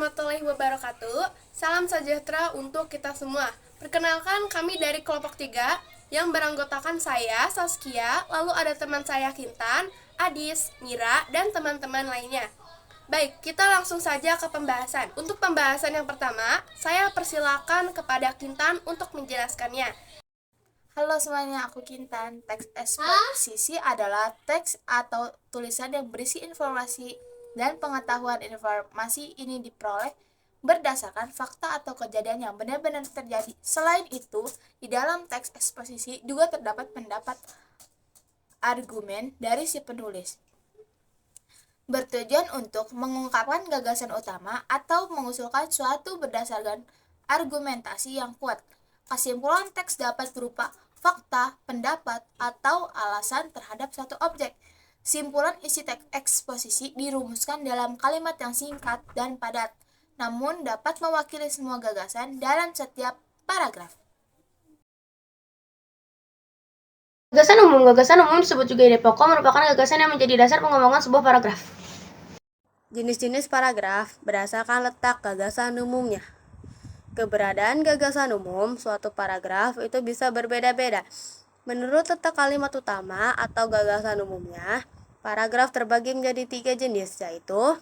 warahmatullahi wabarakatuh. Salam sejahtera untuk kita semua. Perkenalkan, kami dari kelompok 3 yang beranggotakan saya, Saskia, lalu ada teman saya Kintan, Adis, Mira, dan teman-teman lainnya. Baik, kita langsung saja ke pembahasan. Untuk pembahasan yang pertama, saya persilakan kepada Kintan untuk menjelaskannya. Halo semuanya, aku Kintan. Teks eksposisi adalah teks atau tulisan yang berisi informasi dan pengetahuan. Informasi ini diperoleh berdasarkan fakta atau kejadian yang benar-benar terjadi. Selain itu, di dalam teks eksposisi juga terdapat pendapat argumen dari si penulis. Bertujuan untuk mengungkapkan gagasan utama atau mengusulkan suatu berdasarkan argumentasi yang kuat. Kesimpulan teks dapat berupa fakta, pendapat, atau alasan terhadap satu objek. Simpulan isi teks eksposisi dirumuskan dalam kalimat yang singkat dan padat, namun dapat mewakili semua gagasan dalam setiap paragraf. Gagasan umum disebut juga ide pokok, merupakan gagasan yang menjadi dasar pengembangan sebuah paragraf. Jenis-jenis paragraf berdasarkan letak gagasan umumnya. Keberadaan gagasan umum suatu paragraf itu bisa berbeda-beda. Menurut letak kalimat utama atau gagasan umumnya, paragraf terbagi menjadi 3 jenis, yaitu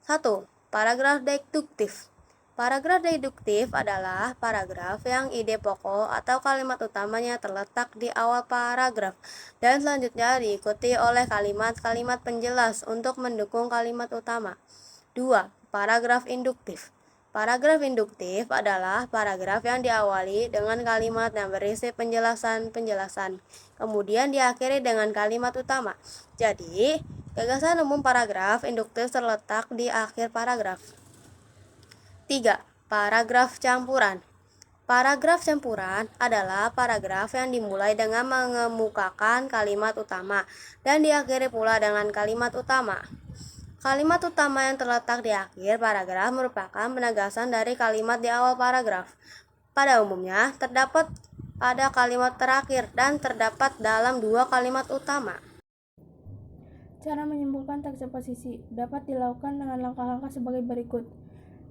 1. Paragraf deduktif. Paragraf deduktif adalah paragraf yang ide pokok atau kalimat utamanya terletak di awal paragraf dan selanjutnya diikuti oleh kalimat-kalimat penjelas untuk mendukung kalimat utama. 2. Paragraf induktif. Paragraf induktif adalah paragraf yang diawali dengan kalimat yang berisi penjelasan-penjelasan, kemudian diakhiri dengan kalimat utama. Jadi, gagasan umum paragraf induktif terletak di akhir paragraf. 3. Paragraf campuran. Paragraf campuran adalah paragraf yang dimulai dengan mengemukakan kalimat utama dan diakhiri pula dengan kalimat utama. Kalimat utama yang terletak di akhir paragraf merupakan penegasan dari kalimat di awal paragraf. Pada umumnya, terdapat pada kalimat terakhir dan terdapat dalam 2 kalimat utama. Cara menyimpulkan teks eksposisi dapat dilakukan dengan langkah-langkah sebagai berikut.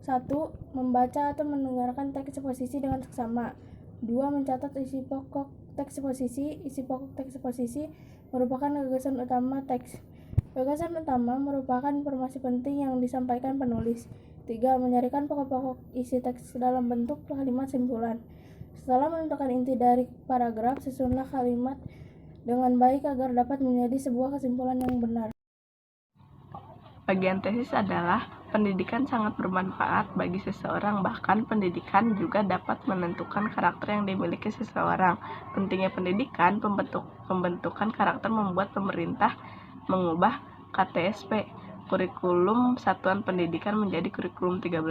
1. Membaca atau mendengarkan teks eksposisi dengan seksama. 2. Mencatat isi pokok teks eksposisi. Isi pokok teks eksposisi merupakan gagasan utama teks. Gagasan utama merupakan informasi penting yang disampaikan penulis. 3. Menyarikan pokok-pokok isi teks dalam bentuk kalimat simpulan. Setelah menentukan inti dari paragraf, susunlah kalimat dengan baik agar dapat menjadi sebuah kesimpulan yang benar. Bagian tesis adalah pendidikan sangat bermanfaat bagi seseorang, bahkan pendidikan juga dapat menentukan karakter yang dimiliki seseorang. Pentingnya pendidikan, pembentukan karakter membuat pemerintah mengubah KTSP, kurikulum satuan pendidikan menjadi kurikulum 13.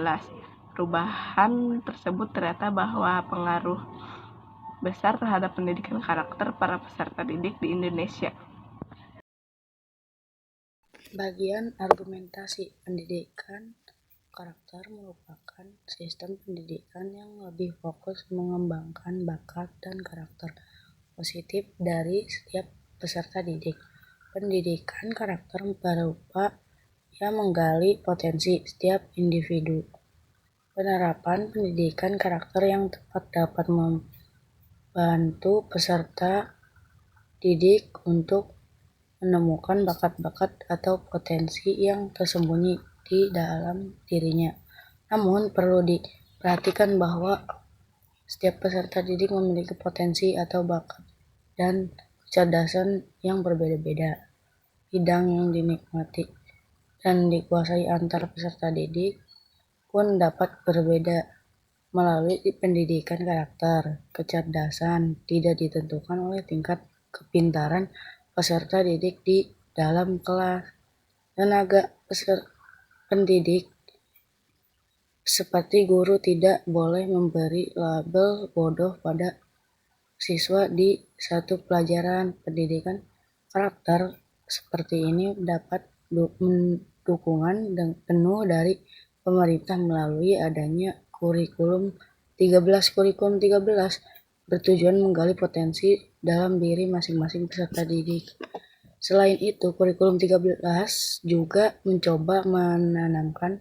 Perubahan tersebut ternyata bahwa pengaruh besar terhadap pendidikan karakter para peserta didik di Indonesia. Bagian argumentasi pendidikan karakter merupakan sistem pendidikan yang lebih fokus mengembangkan bakat dan karakter positif dari setiap peserta didik. Pendidikan karakter berupa yang menggali potensi setiap individu. Penerapan pendidikan karakter yang tepat dapat membantu peserta didik untuk menemukan bakat-bakat atau potensi yang tersembunyi di dalam dirinya. Namun perlu diperhatikan bahwa setiap peserta didik memiliki potensi atau bakat dan kecerdasan yang berbeda-beda. Bidang yang dinikmati dan dikuasai antar peserta didik pun dapat berbeda. Melalui pendidikan karakter, kecerdasan tidak ditentukan oleh tingkat kepintaran peserta didik di dalam kelas. Tenaga pendidik seperti guru tidak boleh memberi label bodoh pada siswa di satu pelajaran. Pendidikan karakter seperti ini dapat dukungan penuh dari pemerintah melalui adanya kurikulum 13. Kurikulum 13 bertujuan menggali potensi dalam diri masing-masing peserta didik. Selain itu, kurikulum 13 juga mencoba menanamkan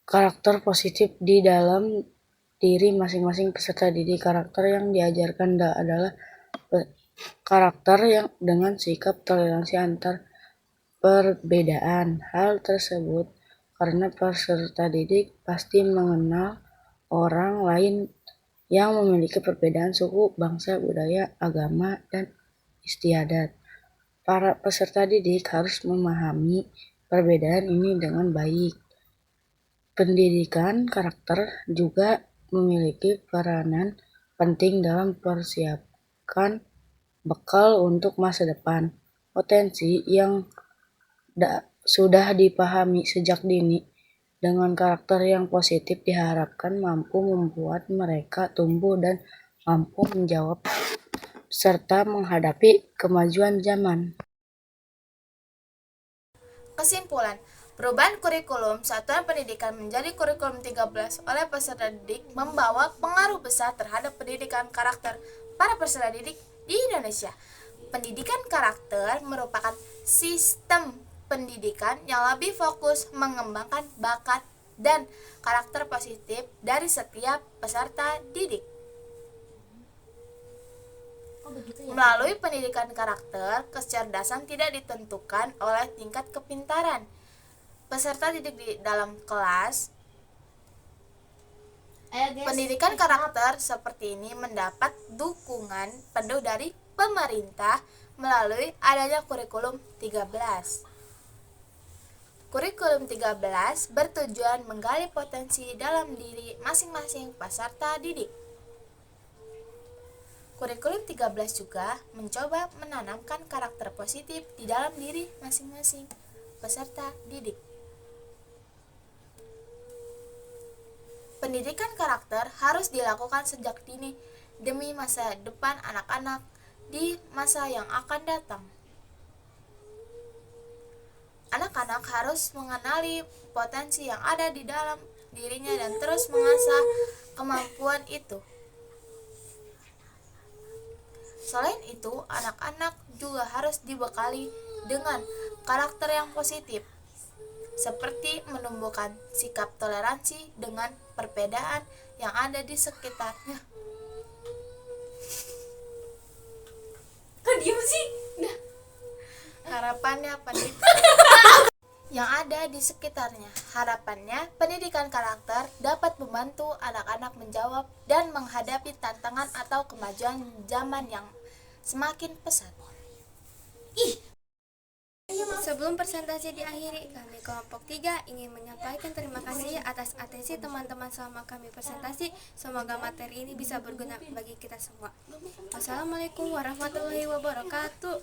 karakter positif di dalam diri masing-masing peserta didik. Karakter yang diajarkan adalah karakter yang dengan sikap toleransi antar perbedaan. Hal tersebut karena peserta didik pasti mengenal orang lain yang memiliki perbedaan suku, bangsa, budaya, agama, dan istiadat. Para peserta didik harus memahami perbedaan ini dengan baik. Pendidikan karakter juga memiliki peranan penting dalam persiapkan bekal untuk masa depan. Potensi yang sudah dipahami sejak dini dengan karakter yang positif diharapkan mampu membuat mereka tumbuh dan mampu menjawab serta menghadapi kemajuan zaman. Kesimpulan, perubahan kurikulum satuan pendidikan menjadi kurikulum 13 oleh peserta didik membawa pengaruh besar terhadap pendidikan karakter para peserta didik di Indonesia. Pendidikan karakter merupakan sistem pendidikan yang lebih fokus mengembangkan bakat dan karakter positif dari setiap peserta didik. Melalui pendidikan karakter, kecerdasan tidak ditentukan oleh tingkat kepintaran peserta didik di dalam kelas. Pendidikan karakter seperti ini mendapat dukungan penuh dari pemerintah melalui adanya kurikulum 13. Kurikulum 13 bertujuan menggali potensi dalam diri masing-masing peserta didik. Kurikulum 13 juga mencoba menanamkan karakter positif di dalam diri masing-masing peserta didik. Pendidikan karakter harus dilakukan sejak dini demi masa depan anak-anak di masa yang akan datang. Anak-anak harus mengenali potensi yang ada di dalam dirinya dan terus mengasah kemampuan itu. Selain itu, anak-anak juga harus dibekali dengan karakter yang positif, seperti menumbuhkan sikap toleransi dengan perbedaan yang ada di sekitarnya. Kok diem sih? Nah, harapannya yang ada di sekitarnya. Harapannya, pendidikan karakter dapat membantu anak-anak menjawab dan menghadapi tantangan atau kemajuan zaman yang semakin pesat. Sebelum presentasi diakhiri, kami kelompok 3 ingin menyampaikan terima kasih atas atensi teman-teman selama kami presentasi. Semoga materi ini bisa berguna bagi kita semua. Wassalamualaikum warahmatullahi wabarakatuh.